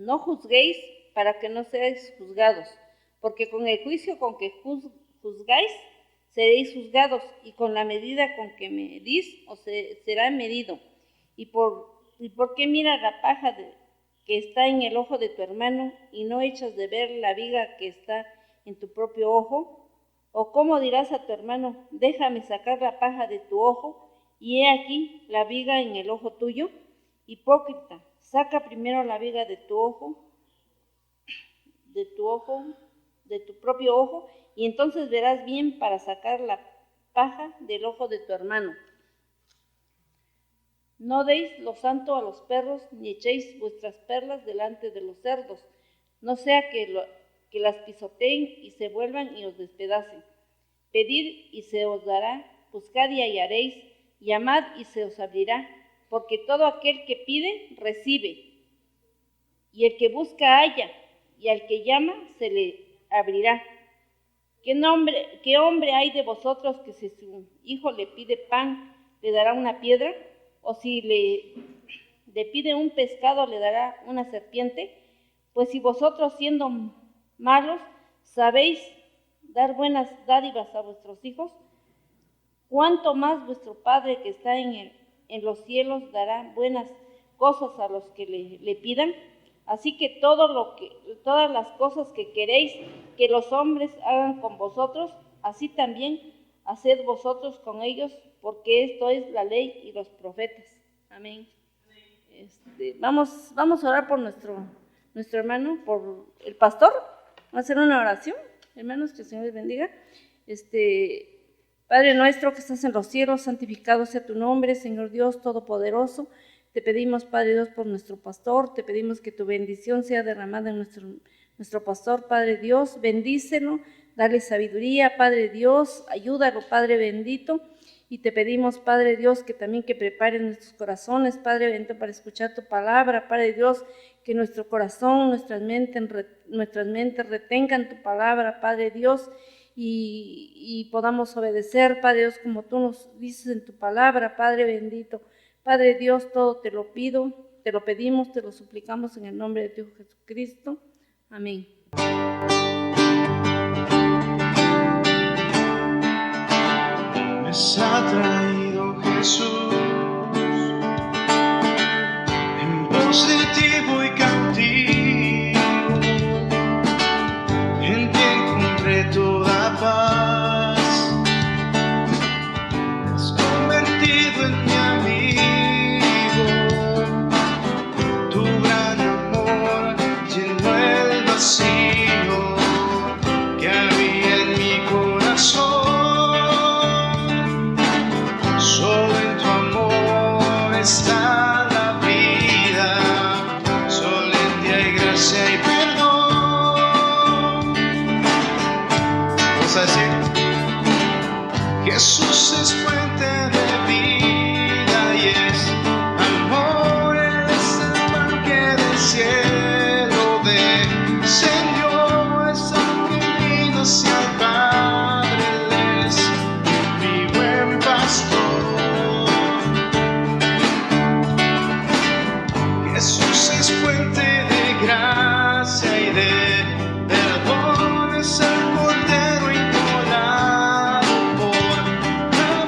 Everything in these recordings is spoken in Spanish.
No juzguéis para que no seáis juzgados, porque con el juicio con que juzgáis, seréis juzgados, y con la medida con que medís, os será medido. ¿Y por qué miras la paja que está en el ojo de tu hermano, y no echas de ver la viga que está en tu propio ojo? ¿O cómo dirás a tu hermano, déjame sacar la paja de tu ojo, y he aquí la viga en el ojo tuyo? Hipócrita, saca primero la viga de tu propio ojo, y entonces verás bien para sacar la paja del ojo de tu hermano. No deis lo santo a los perros, ni echéis vuestras perlas delante de los cerdos, no sea que las pisoteen y se vuelvan y os despedacen. Pedid y se os dará, buscad y hallaréis, llamad y se os abrirá, porque todo aquel que pide, recibe, y el que busca halla, y al que llama se le abrirá. ¿Qué hombre hay de vosotros que si su hijo le pide pan, le dará una piedra? ¿O si le pide un pescado, le dará una serpiente? Pues si vosotros, siendo malos, sabéis dar buenas dádivas a vuestros hijos, ¿cuánto más vuestro Padre que está en los cielos dará buenas cosas a los que le pidan? Así que todas las cosas que queréis que los hombres hagan con vosotros, así también haced vosotros con ellos, porque esto es la ley y los profetas. Amén. Vamos a orar por nuestro hermano, por el pastor. Vamos a hacer una oración, hermanos, que el Señor les bendiga. Padre nuestro que estás en los cielos, santificado sea tu nombre, Señor Dios Todopoderoso. Te pedimos, Padre Dios, por nuestro pastor, te pedimos que tu bendición sea derramada en nuestro pastor, Padre Dios, bendícelo, dale sabiduría, Padre Dios, ayúdalo, Padre bendito, y te pedimos, Padre Dios, que también que prepares nuestros corazones, Padre bendito, para escuchar tu palabra, Padre Dios, que nuestro corazón, nuestras mentes retengan tu palabra, Padre Dios, y podamos obedecer, Padre Dios, como tú nos dices en tu palabra, Padre bendito. Padre Dios, todo te lo pido, te lo pedimos, te lo suplicamos en el nombre de Dios Jesucristo. Amén. Me ha traído Jesús en positivo y cautivo, en ti encontré toda paz, te has convertido en mi amigo, tu gran amor llenó el vacío que había en mi corazón. Solo en tu amor está la vida, solo en ti hay gracia y perdón. Vamos a decir, Jesús es fuente de vida y es amor, Él es el pan que del cielo descendió, es vino hacia el Padre, Él es mi buen pastor. Jesús es fuente de gracia y de perdón, es el Cordero inmolado por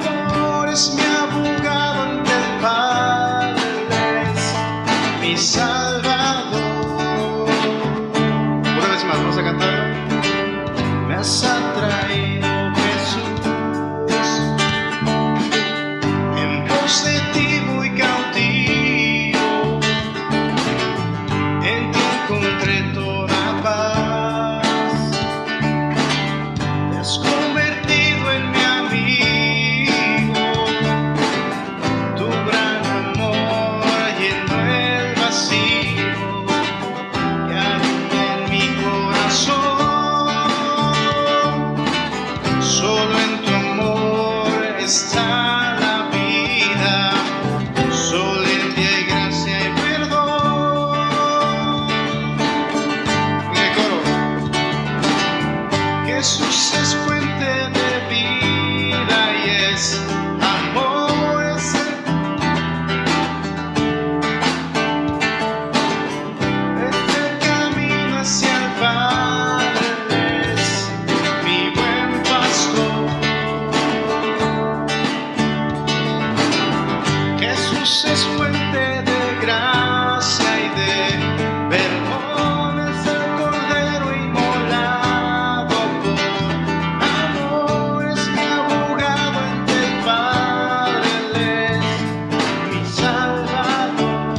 amor, es mi abogado ante el Padre, Él es mi Salvador. Una vez más, vamos a cantarlo. Me has atraído Jesús en positivo y cautivo, en ti encontré toda paz, te has convertido en mi amigo, tu gran amor llenó el vacío Jesús es fuente de gracia y de perdón, es el Cordero inmolado por amor, es mi abogado ante el Padre, Él es mi Salvador.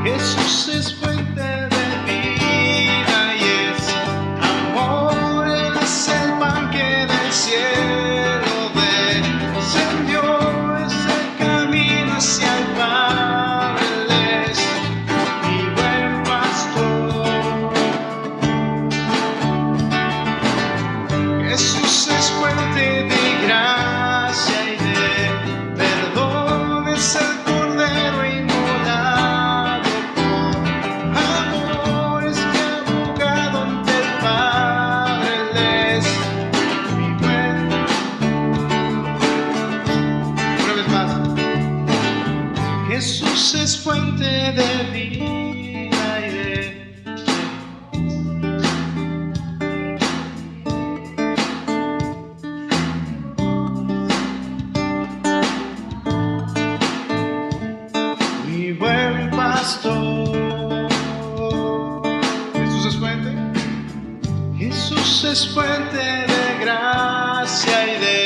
Jesús es fuente de vida y es amor, Él es el pan que del cielo descendió, es el camino hacia el Padre, Él es mi buen pastor. Jesús es fuente de gracia y de perdón, es el Cordero inmolado por amor, es mi abogado ante el Padre, Él es mi buen. Una vez más. Jesús es fuente de vida y de mi buen pastor. Jesús es fuente. Jesús es fuente de gracia y de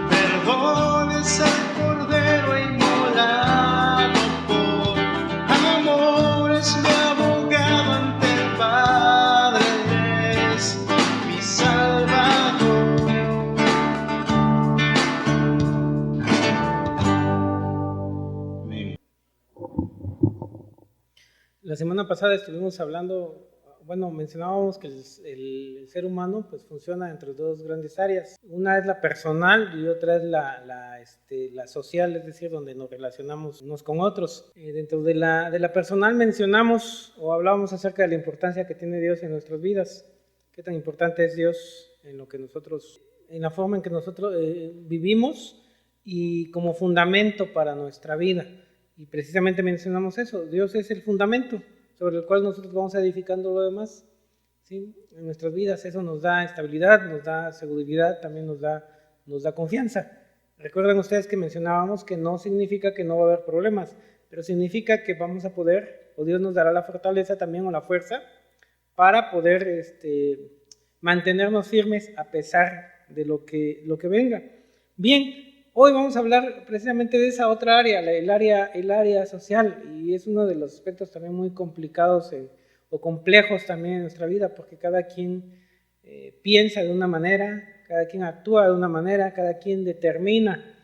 perdón, es el Cordero inmolado por amor, es mi abogado ante el Padre, Él es mi Salvador. Amén. La semana pasada estuvimos hablando, mencionábamos que el ser humano pues funciona entre dos grandes áreas. Una es la personal y otra es la social, es decir, donde nos relacionamos unos con otros. Dentro de la personal mencionamos o hablábamos acerca de la importancia que tiene Dios en nuestras vidas. Qué tan importante es Dios en lo que nosotros, en la forma en que nosotros vivimos y como fundamento para nuestra vida. Y precisamente mencionamos eso, Dios es el fundamento sobre el cual nosotros vamos edificando lo demás, ¿sí? En nuestras vidas. Eso nos da estabilidad, nos da seguridad, también nos da confianza. Recuerden ustedes que mencionábamos que no significa que no va a haber problemas, pero significa que vamos a poder, o Dios nos dará la fortaleza también o la fuerza para poder mantenernos firmes a pesar de lo que venga. Bien, hoy vamos a hablar precisamente de esa otra área, el área social, y es uno de los aspectos también muy complicados o complejos también en nuestra vida, porque cada quien piensa de una manera, cada quien actúa de una manera, cada quien determina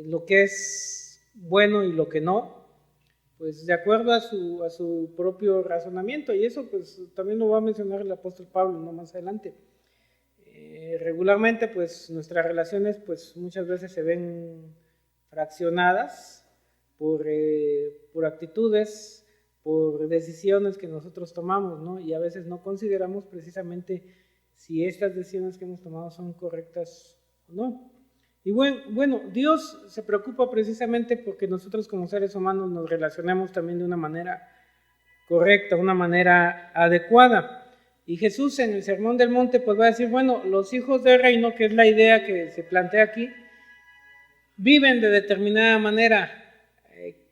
lo que es bueno y lo que no, pues de acuerdo a su propio razonamiento, y eso pues también lo va a mencionar el apóstol Pablo, ¿no? Más adelante. Regularmente pues nuestras relaciones pues muchas veces se ven fraccionadas por actitudes, por decisiones que nosotros tomamos, ¿no? Y a veces no consideramos precisamente si estas decisiones que hemos tomado son correctas o no. Y bueno, Dios se preocupa precisamente porque nosotros como seres humanos nos relacionemos también de una manera correcta, una manera adecuada. Y Jesús en el Sermón del Monte pues va a decir, bueno, los hijos del reino, que es la idea que se plantea aquí, viven de determinada manera,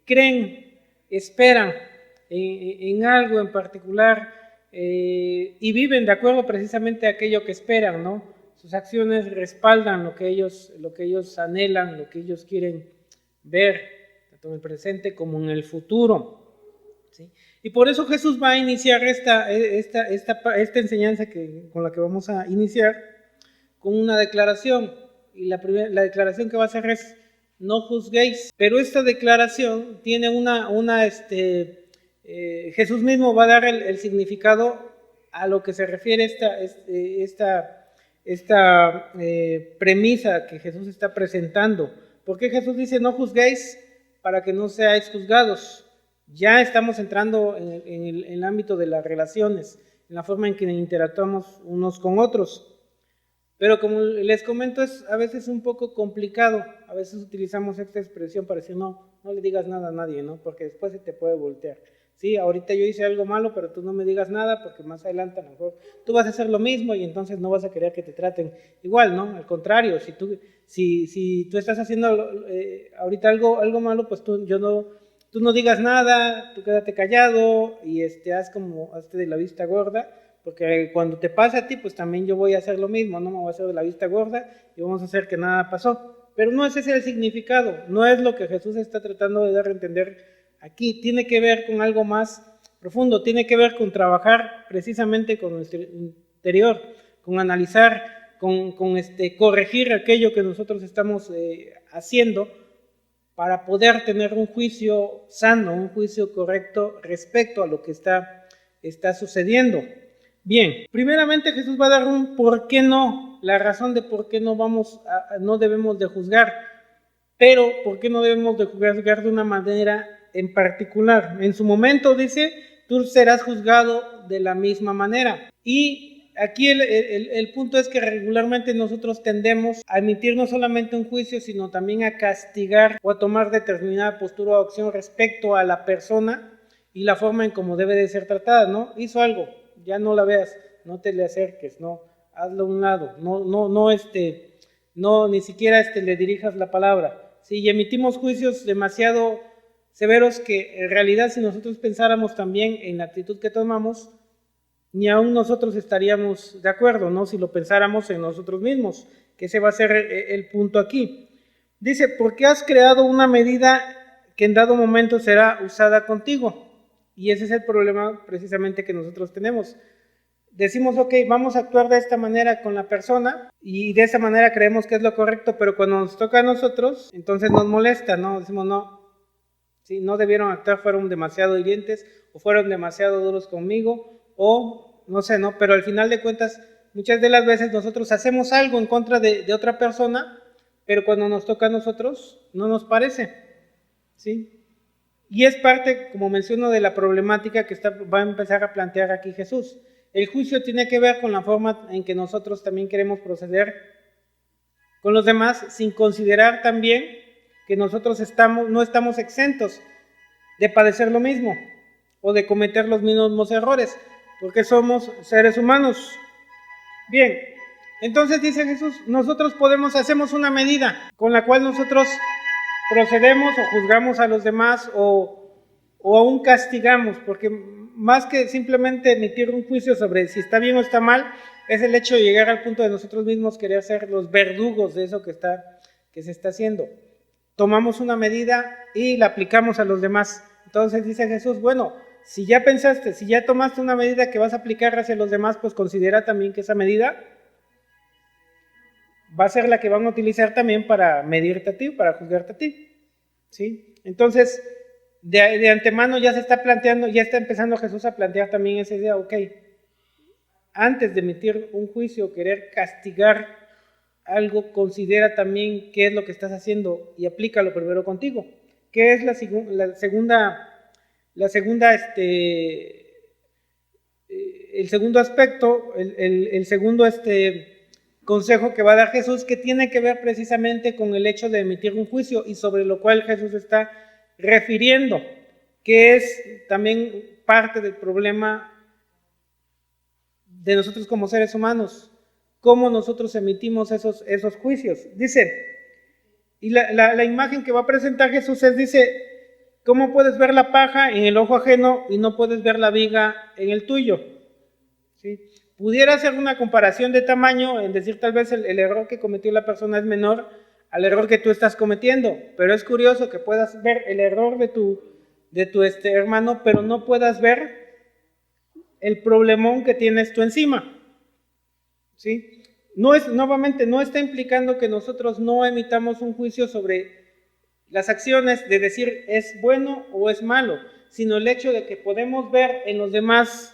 creen, esperan en algo en particular y viven de acuerdo precisamente a aquello que esperan, ¿no? Sus acciones respaldan lo que ellos anhelan, lo que ellos quieren ver, tanto en el presente como en el futuro. ¿Sí? Y por eso Jesús va a iniciar esta enseñanza con la que vamos a iniciar con una declaración. Y la declaración que va a hacer es: no juzguéis. Pero esta declaración tiene Jesús mismo va a dar el significado a lo que se refiere esta premisa que Jesús está presentando. ¿Por qué Jesús dice no juzguéis? Para que no seáis juzgados. Ya estamos entrando en el ámbito de las relaciones, en la forma en que interactuamos unos con otros. Pero como les comento, es a veces un poco complicado. A veces utilizamos esta expresión para decir no le digas nada a nadie, ¿no? Porque después se te puede voltear. Sí, ahorita yo hice algo malo, pero tú no me digas nada porque más adelante a lo mejor tú vas a hacer lo mismo y entonces no vas a querer que te traten igual, ¿no? Al contrario, si tú estás haciendo ahorita algo malo, pues tú no digas nada, tú quédate callado y hazte de la vista gorda, porque cuando te pase a ti, pues también yo voy a hacer lo mismo, no me voy a hacer de la vista gorda y vamos a hacer que nada pasó. Pero no es ese el significado, no es lo que Jesús está tratando de dar a entender aquí. Tiene que ver con algo más profundo, tiene que ver con trabajar precisamente con nuestro interior, con analizar, con corregir aquello que nosotros estamos haciendo para poder tener un juicio sano, un juicio correcto respecto a lo que está sucediendo. Bien, primeramente Jesús va a dar un por qué no, la razón de por qué no debemos de juzgar, pero por qué no debemos de juzgar de una manera en particular. En su momento dice, tú serás juzgado de la misma manera. Y aquí el punto es que regularmente nosotros tendemos a emitir no solamente un juicio, sino también a castigar o a tomar determinada postura o acción respecto a la persona y la forma en cómo debe de ser tratada, ¿no? Hizo algo, ya no la veas, no te le acerques, no, hazlo a un lado, no, ni siquiera le dirijas la palabra. Si emitimos juicios demasiado severos que en realidad si nosotros pensáramos también en la actitud que tomamos, ni aún nosotros estaríamos de acuerdo, ¿no? Si lo pensáramos en nosotros mismos, que ese va a ser el punto aquí. Dice, porque has creado una medida que en dado momento será usada contigo. Y ese es el problema precisamente que nosotros tenemos. Decimos, ok, vamos a actuar de esta manera con la persona y de esa manera creemos que es lo correcto, pero cuando nos toca a nosotros, entonces nos molesta, ¿no? Decimos, no, sí, no debieron actuar, fueron demasiado hirientes o fueron demasiado duros conmigo o no sé, ¿no? Pero al final de cuentas, muchas de las veces nosotros hacemos algo en contra de otra persona, pero cuando nos toca a nosotros, no nos parece, ¿sí? Y es parte, como menciono, de la problemática que va a empezar a plantear aquí Jesús. El juicio tiene que ver con la forma en que nosotros también queremos proceder con los demás, sin considerar también que nosotros no estamos exentos de padecer lo mismo o de cometer los mismos errores, porque somos seres humanos. Bien, entonces dice Jesús, nosotros hacemos una medida con la cual nosotros procedemos o juzgamos a los demás o aún castigamos, porque más que simplemente emitir un juicio sobre si está bien o está mal, es el hecho de llegar al punto de nosotros mismos querer ser los verdugos de eso que se está haciendo. Tomamos una medida y la aplicamos a los demás. Entonces dice Jesús, bueno, si ya pensaste, si ya tomaste una medida que vas a aplicar hacia los demás, pues considera también que esa medida va a ser la que van a utilizar también para medirte a ti, para juzgarte a ti, ¿sí? Entonces, de antemano ya se está planteando, ya está empezando Jesús a plantear también esa idea, ok, antes de emitir un juicio, querer castigar algo, considera también qué es lo que estás haciendo y aplícalo primero contigo. ¿Qué es el segundo aspecto, el segundo consejo que va a dar Jesús, que tiene que ver precisamente con el hecho de emitir un juicio y sobre lo cual Jesús está refiriendo, que es también parte del problema de nosotros como seres humanos, cómo nosotros emitimos esos juicios. Dice, y la imagen que va a presentar Jesús dice, ¿cómo puedes ver la paja en el ojo ajeno y no puedes ver la viga en el tuyo? ¿Sí? Pudiera hacer una comparación de tamaño, en decir tal vez el error que cometió la persona es menor al error que tú estás cometiendo, pero es curioso que puedas ver el error de tu hermano, pero no puedas ver el problemón que tienes tú encima, ¿sí? Nuevamente, no está implicando que nosotros no emitamos un juicio sobre las acciones de decir es bueno o es malo, sino el hecho de que podemos ver en los demás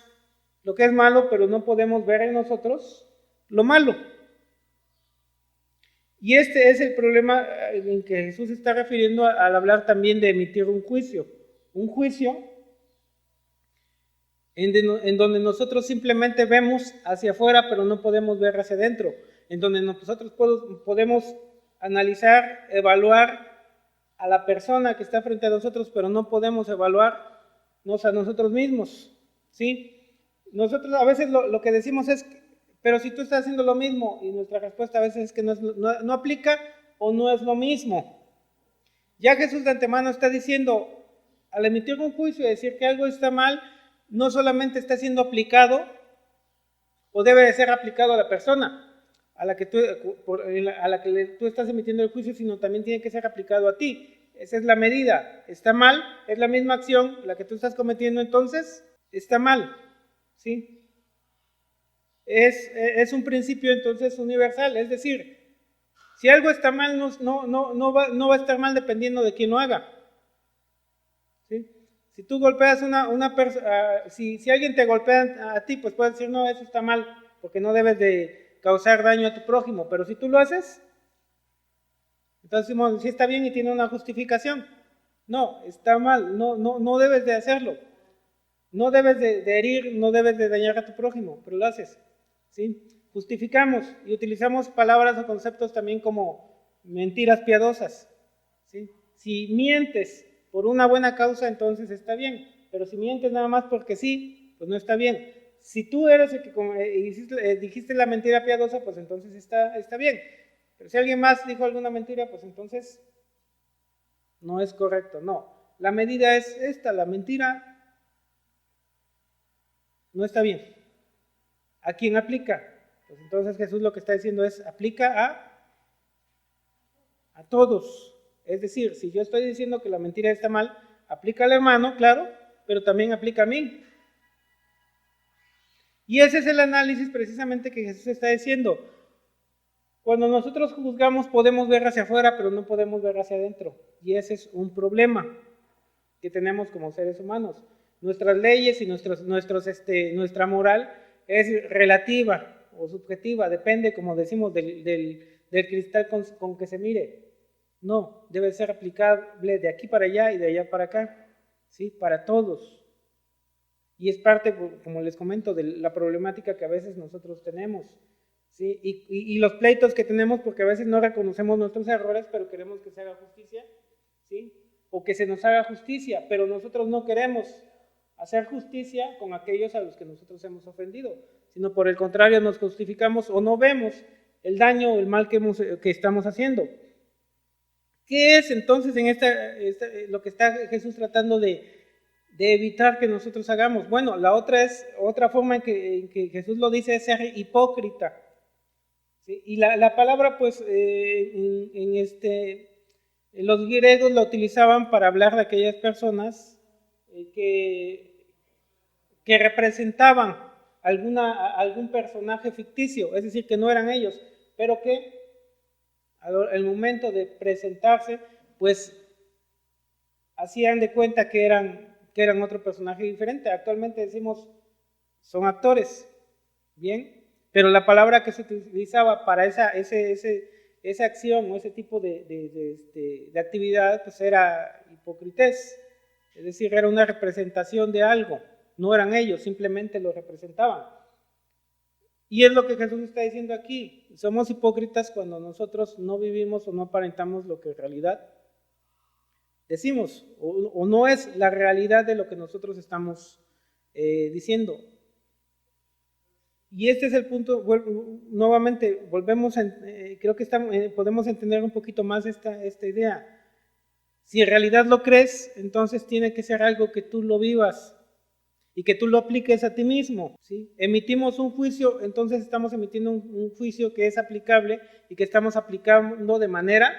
lo que es malo, pero no podemos ver en nosotros lo malo. Y este es el problema en que Jesús se está refiriendo al hablar también de emitir un juicio. Un juicio en donde nosotros simplemente vemos hacia afuera, pero no podemos ver hacia adentro. En donde nosotros podemos analizar, evaluar a la persona que está frente a nosotros, pero no podemos evaluar a nosotros mismos, ¿sí? Nosotros a veces lo que decimos es, pero si tú estás haciendo lo mismo, y nuestra respuesta a veces es que no aplica o no es lo mismo. Ya Jesús de antemano está diciendo, al emitir un juicio y decir que algo está mal, no solamente está siendo aplicado o debe de ser aplicado a la persona a la que tú estás emitiendo el juicio, sino también tiene que ser aplicado a ti. Esa es la medida. Está mal, es la misma acción la que tú estás cometiendo, entonces está mal, ¿sí? Es un principio entonces universal, es decir, si algo está mal, no va a estar mal dependiendo de quién lo haga, ¿sí? Si tú golpeas una persona, si alguien te golpea a ti, pues puedes decir, no, eso está mal, porque no debes de causar daño a tu prójimo, pero si tú lo haces, entonces decimos, sí está bien y tiene una justificación. No, está mal, no debes de hacerlo. No debes de herir, no debes de dañar a tu prójimo, pero lo haces, ¿sí? Justificamos y utilizamos palabras o conceptos también como mentiras piadosas, ¿sí? Si mientes por una buena causa, entonces está bien, pero si mientes nada más porque sí, pues no está bien. Si tú eres el que dijiste la mentira piadosa, pues entonces está bien. Pero si alguien más dijo alguna mentira, pues entonces no es correcto. No, la medida es esta, la mentira no está bien. ¿A quién aplica? Pues entonces Jesús lo que está diciendo es, aplica a todos. Es decir, si yo estoy diciendo que la mentira está mal, aplica al hermano, claro, pero también aplica a mí. Y ese es el análisis precisamente que Jesús está diciendo. Cuando nosotros juzgamos podemos ver hacia afuera, pero no podemos ver hacia adentro. Y ese es un problema que tenemos como seres humanos. Nuestras leyes y nuestra moral es relativa o subjetiva, depende, como decimos, del cristal con que se mire. No, debe ser aplicable de aquí para allá y de allá para acá, ¿sí? Para todos. Y es parte, como les comento, de la problemática que a veces nosotros tenemos, ¿sí? Y los pleitos que tenemos porque a veces no reconocemos nuestros errores, pero queremos que se haga justicia, ¿sí? O que se nos haga justicia, pero nosotros no queremos hacer justicia con aquellos a los que nosotros hemos ofendido, sino por el contrario nos justificamos o no vemos el daño o el mal que estamos haciendo. ¿Qué es entonces en lo que está Jesús tratando de evitar que nosotros hagamos? Bueno, otra forma en que Jesús lo dice es ser hipócrita, ¿sí? Y la palabra, pues, los griegos la utilizaban para hablar de aquellas personas que representaban algún personaje ficticio, es decir, que no eran ellos, pero que al momento de presentarse, pues hacían de cuenta que eran otro personaje diferente. Actualmente decimos, son actores, ¿bien? Pero la palabra que se utilizaba para esa acción o ese tipo de actividad, pues era hipócrites, es decir, era una representación de algo, no eran ellos, simplemente lo representaban. Y es lo que Jesús está diciendo aquí, somos hipócritas cuando nosotros no vivimos o no aparentamos lo que en realidad decimos, o no es la realidad de lo que nosotros estamos diciendo. Y este es el punto, nuevamente, creo que podemos entender un poquito más esta idea. Si en realidad lo crees, entonces tiene que ser algo que tú lo vivas y que tú lo apliques a ti mismo, ¿sí? Emitimos un juicio, entonces estamos emitiendo un juicio que es aplicable y que estamos aplicando de manera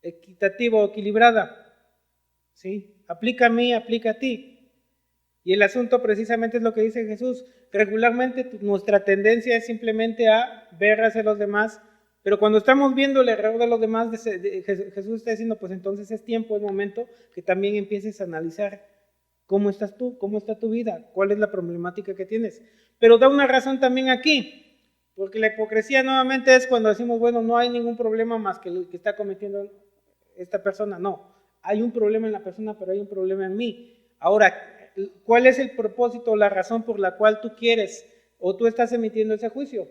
equitativa o equilibrada, ¿sí? Aplica a mí, aplica a ti. Y el asunto precisamente es lo que dice Jesús. Regularmente nuestra tendencia es simplemente a ver hacia los demás, pero cuando estamos viendo el error de los demás, Jesús está diciendo, pues entonces es tiempo, es momento que también empieces a analizar cómo estás tú, cómo está tu vida, cuál es la problemática que tienes. Pero da una razón también aquí, porque la hipocresía nuevamente es cuando decimos, bueno, no hay ningún problema más que el que está cometiendo esta persona. No, hay un problema en la persona, pero hay un problema en mí. Ahora, ¿cuál es el propósito o la razón por la cual tú quieres o tú estás emitiendo ese juicio?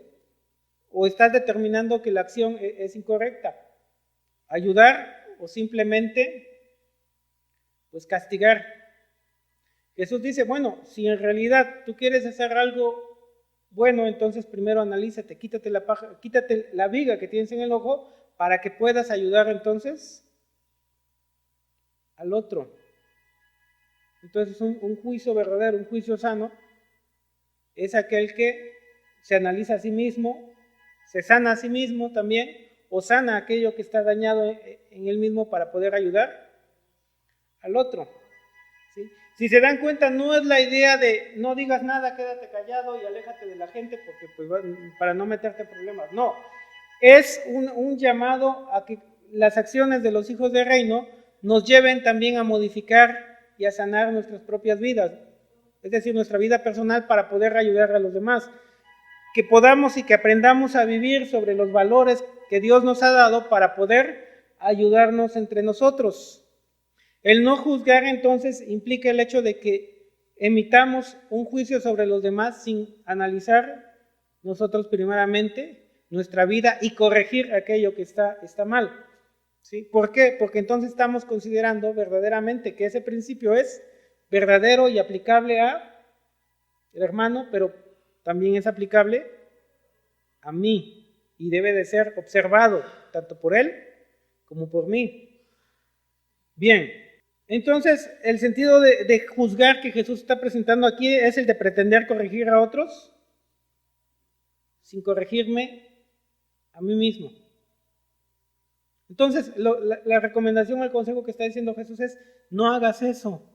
¿O estás determinando que la acción es incorrecta? ¿Ayudar o simplemente pues castigar. Jesús dice, bueno, si en realidad tú quieres hacer algo bueno, entonces primero analízate, quítate la viga que tienes en el ojo para que puedas ayudar entonces al otro. Entonces un juicio verdadero, un juicio sano, es aquel que se analiza a sí mismo, se sana a sí mismo también, o sana aquello que está dañado en él mismo para poder ayudar al otro. ¿Sí? Si se dan cuenta, no es la idea de no digas nada, quédate callado y aléjate de la gente porque pues, para no meterte en problemas. No, es un llamado a que las acciones de los hijos del reino nos lleven también a modificar y a sanar nuestras propias vidas, es decir, nuestra vida personal para poder ayudar a los demás. Que podamos y que aprendamos a vivir sobre los valores que Dios nos ha dado para poder ayudarnos entre nosotros. El no juzgar entonces implica el hecho de que emitamos un juicio sobre los demás sin analizar nosotros primeramente nuestra vida y corregir aquello que está mal. ¿Sí? ¿Por qué? Porque entonces estamos considerando verdaderamente que ese principio es verdadero y aplicable a el hermano, pero también es aplicable a mí y debe de ser observado tanto por él como por mí. Bien, entonces el sentido de juzgar que Jesús está presentando aquí es el de pretender corregir a otros sin corregirme a mí mismo. Entonces la recomendación, el consejo que está diciendo Jesús es: no hagas eso.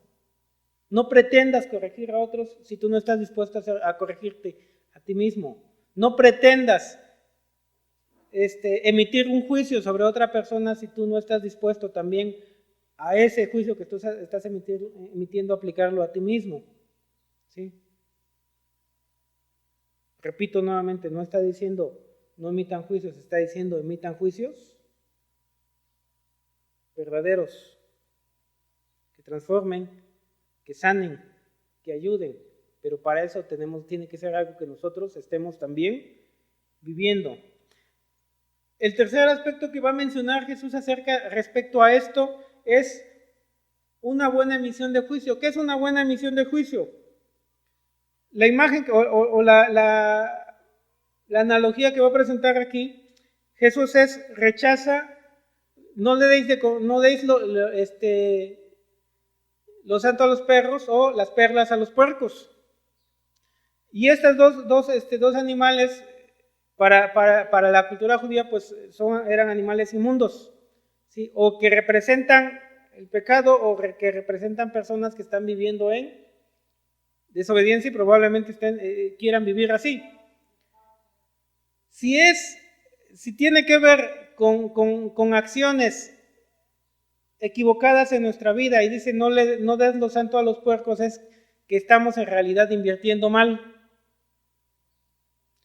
No pretendas corregir a otros si tú no estás dispuesto a corregirte a ti mismo. No pretendas emitir un juicio sobre otra persona si tú no estás dispuesto también a ese juicio que tú estás emitiendo aplicarlo a ti mismo. ¿Sí? Repito nuevamente, no está diciendo no emitan juicios, está diciendo emitan juicios verdaderos, que transformen, que sanen, que ayuden, pero para eso tiene que ser algo que nosotros estemos también viviendo. El tercer aspecto que va a mencionar Jesús respecto a esto es una buena emisión de juicio. ¿Qué es una buena emisión de juicio? La imagen o la analogía que va a presentar aquí, Jesús rechaza, no deis lo santo a los perros o las perlas a los puercos. Y estas dos animales para la cultura judía pues eran animales inmundos, ¿sí? O que representan el pecado o que representan personas que están viviendo en desobediencia y probablemente quieran vivir así. Si tiene que ver con acciones equivocadas en nuestra vida y dice no des lo santo a los puercos, es que estamos en realidad invirtiendo mal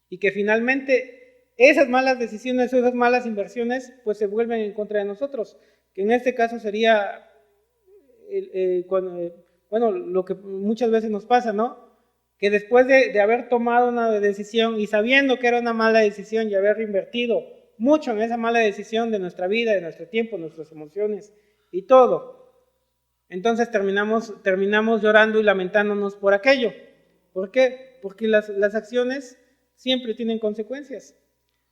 y que finalmente esas malas decisiones o esas malas inversiones pues se vuelven en contra de nosotros, que en este caso sería lo que muchas veces nos pasa, ¿no? Que después de haber tomado una decisión y sabiendo que era una mala decisión y haber invertido mucho en esa mala decisión de nuestra vida, de nuestro tiempo, nuestras emociones y todo, entonces terminamos llorando y lamentándonos por aquello. ¿Por qué? Porque las acciones siempre tienen consecuencias.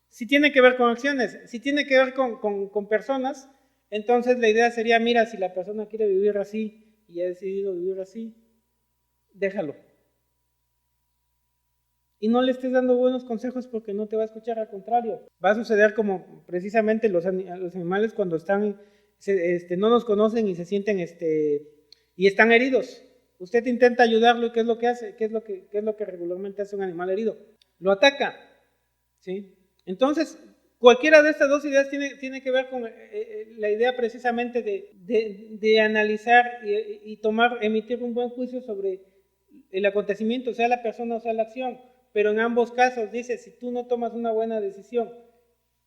Si tiene que ver con acciones, si tiene que ver con personas, entonces la idea sería, mira, si la persona quiere vivir así y ha decidido vivir así, déjalo. Y no le estés dando buenos consejos porque no te va a escuchar, al contrario. Va a suceder como precisamente los animales cuando no nos conocen y se sienten y están heridos. Usted intenta ayudarlo y ¿qué es lo que hace? ¿Qué es lo que regularmente hace un animal herido? Lo ataca, ¿sí? Entonces, cualquiera de estas dos ideas tiene que ver con la idea precisamente de analizar y emitir un buen juicio sobre el acontecimiento, sea la persona o sea la acción. Pero en ambos casos dice, si tú no tomas una buena decisión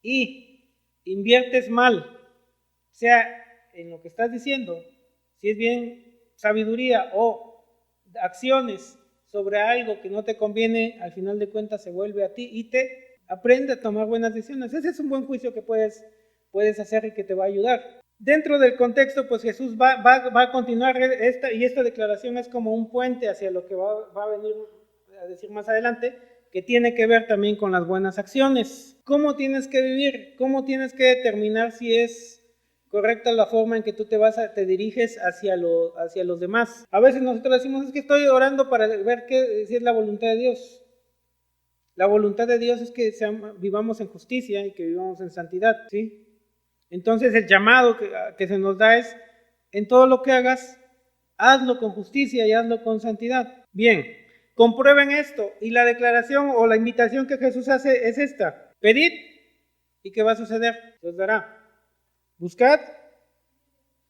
y inviertes mal, sea en lo que estás diciendo, si es bien sabiduría o acciones sobre algo que no te conviene, al final de cuentas se vuelve a ti y te aprende a tomar buenas decisiones. Ese es un buen juicio que puedes hacer y que te va a ayudar. Dentro del contexto, pues Jesús va a continuar esta declaración es como un puente hacia lo que va a venir a decir más adelante, que tiene que ver también con las buenas acciones. ¿Cómo tienes que vivir? ¿Cómo tienes que determinar si es correcta la forma en que tú te diriges hacia los demás? A veces nosotros decimos, es que estoy orando para ver si es la voluntad de Dios. La voluntad de Dios es que vivamos en justicia y que vivamos en santidad, ¿sí? Entonces el llamado que se nos da es, en todo lo que hagas, hazlo con justicia y hazlo con santidad. Bien, comprueben esto, y la declaración o la invitación que Jesús hace es esta: pedid, ¿y qué va a suceder? Se os dará. Buscad,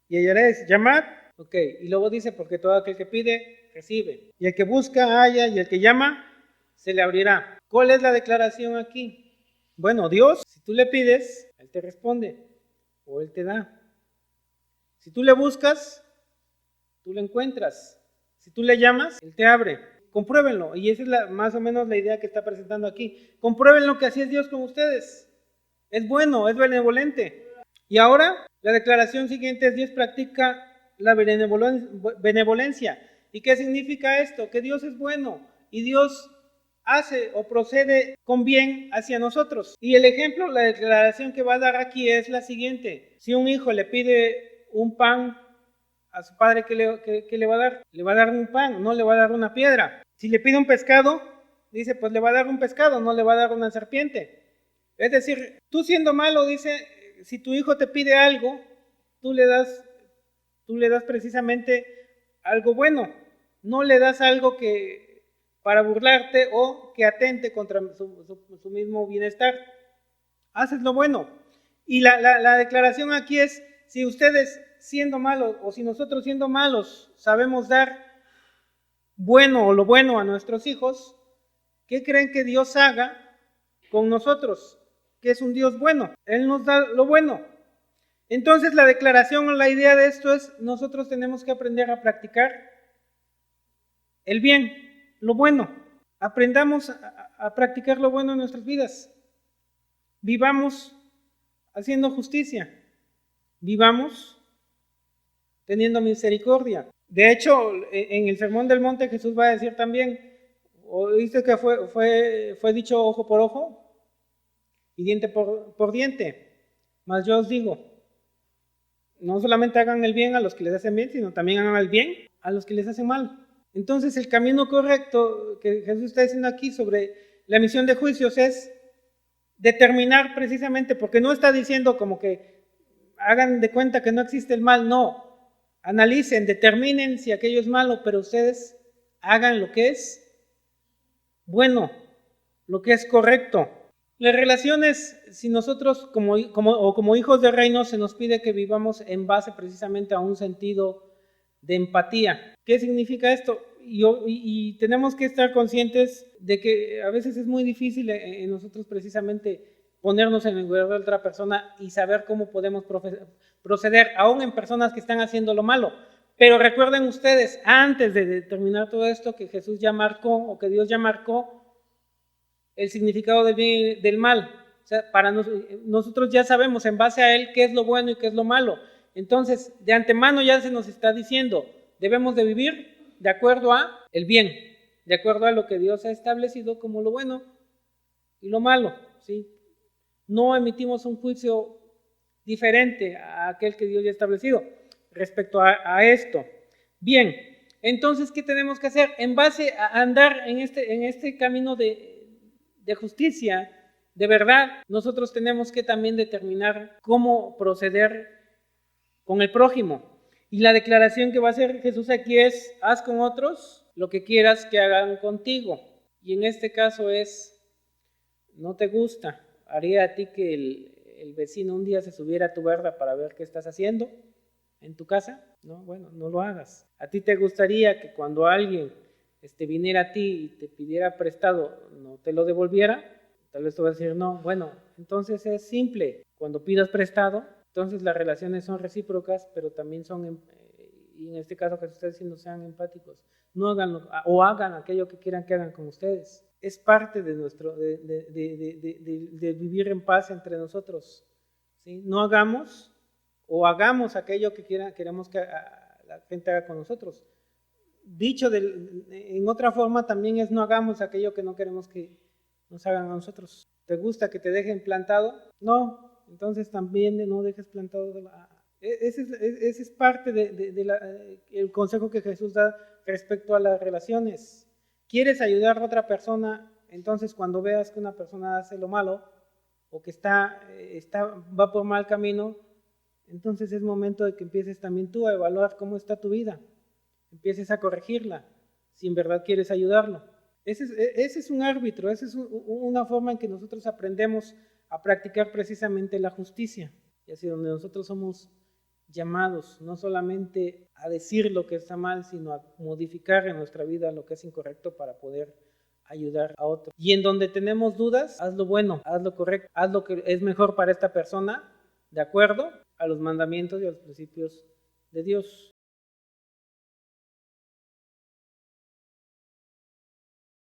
y hallaréis. Llamad, ok, y luego dice, porque todo aquel que pide, recibe. Y el que busca, halla, y el que llama, se le abrirá. ¿Cuál es la declaración aquí? Bueno, Dios, si tú le pides, Él te responde, o Él te da. Si tú le buscas, tú le encuentras. Si tú le llamas, Él te abre. Compruébenlo, y esa es más o menos la idea que está presentando aquí. Compruébenlo, que así es Dios con ustedes. Es bueno, es benevolente. Y ahora, la declaración siguiente es: Dios practica la benevolencia. ¿Y qué significa esto? Que Dios es bueno, y Dios hace o procede con bien hacia nosotros. Y el ejemplo, la declaración que va a dar aquí es la siguiente: si un hijo le pide un pan a su padre, ¿qué le va a dar? Le va a dar un pan, no le va a dar una piedra. Si le pide un pescado, dice, pues le va a dar un pescado, no le va a dar una serpiente. Es decir, tú siendo malo, dice, si tu hijo te pide algo, tú le das precisamente algo bueno, no le das algo para burlarte o que atente contra su mismo bienestar. Haces lo bueno. Y la declaración aquí es: si ustedes siendo malos, o si nosotros siendo malos sabemos dar bueno o lo bueno a nuestros hijos, ¿qué creen que Dios haga con nosotros? Que es un Dios bueno. Él nos da lo bueno. Entonces la declaración o la idea de esto es: nosotros tenemos que aprender a practicar el bien, lo bueno. Aprendamos a practicar lo bueno en nuestras vidas. Vivamos haciendo justicia. Vivamos teniendo misericordia. De hecho, en el Sermón del Monte Jesús va a decir también, ¿oíste que fue dicho ojo por ojo y diente por diente? Mas yo os digo, no solamente hagan el bien a los que les hacen bien, sino también hagan el bien a los que les hacen mal. Entonces el camino correcto que Jesús está diciendo aquí sobre la misión de juicios es determinar precisamente, porque no está diciendo como que hagan de cuenta que no existe el mal, no. Analicen, determinen si aquello es malo, pero ustedes hagan lo que es bueno, lo que es correcto. Las relaciones, si nosotros como hijos del reino se nos pide que vivamos en base precisamente a un sentido de empatía. ¿Qué significa esto? Y tenemos que estar conscientes de que a veces es muy difícil en nosotros precisamente ponernos en el lugar de otra persona y saber cómo podemos proceder, aún en personas que están haciendo lo malo. Pero recuerden ustedes, antes de determinar todo esto, que Jesús ya marcó, o que Dios ya marcó, el significado del bien y del mal. O sea, para nosotros ya sabemos en base a Él qué es lo bueno y qué es lo malo. Entonces, de antemano ya se nos está diciendo, debemos de vivir de acuerdo a el bien, de acuerdo a lo que Dios ha establecido como lo bueno y lo malo, ¿sí? No emitimos un juicio diferente a aquel que Dios ya ha establecido respecto a esto. Bien, entonces, ¿qué tenemos que hacer? En base a andar en este camino de justicia, de verdad, nosotros tenemos que también determinar cómo proceder con el prójimo. Y la declaración que va a hacer Jesús aquí es: haz con otros lo que quieras que hagan contigo. Y en este caso es: no te gusta, haría a ti que el vecino un día se subiera a tu barda para ver qué estás haciendo en tu casa. No, bueno, no lo hagas. ¿A ti te gustaría que cuando alguien viniera a ti y te pidiera prestado, no te lo devolviera? Tal vez tú vas a decir, no, bueno, entonces es simple. Cuando pidas prestado, entonces las relaciones son recíprocas, pero también son, y en este caso que ustedes diciendo, sean empáticos. No hagan o hagan aquello que quieran que hagan con ustedes. Es parte de vivir en paz entre nosotros, ¿sí? No hagamos o hagamos aquello que queremos que la gente haga con nosotros. Dicho en otra forma también es no hagamos aquello que no queremos que nos hagan a nosotros. ¿Te gusta que te dejen plantado? No, entonces también no dejes plantado. Ese es parte del consejo que Jesús da respecto a las relaciones. ¿Quieres ayudar a otra persona? Entonces cuando veas que una persona hace lo malo o que va por mal camino, entonces es momento de que empieces también tú a evaluar cómo está tu vida. Empieces a corregirla, si en verdad quieres ayudarlo. Ese es un árbitro, esa es una forma en que nosotros aprendemos a practicar precisamente la justicia. Y así donde nosotros somos llamados no solamente a decir lo que está mal, sino a modificar en nuestra vida lo que es incorrecto para poder ayudar a otros. Y en donde tenemos dudas, haz lo bueno, haz lo correcto, haz lo que es mejor para esta persona, de acuerdo a los mandamientos y a los principios de Dios.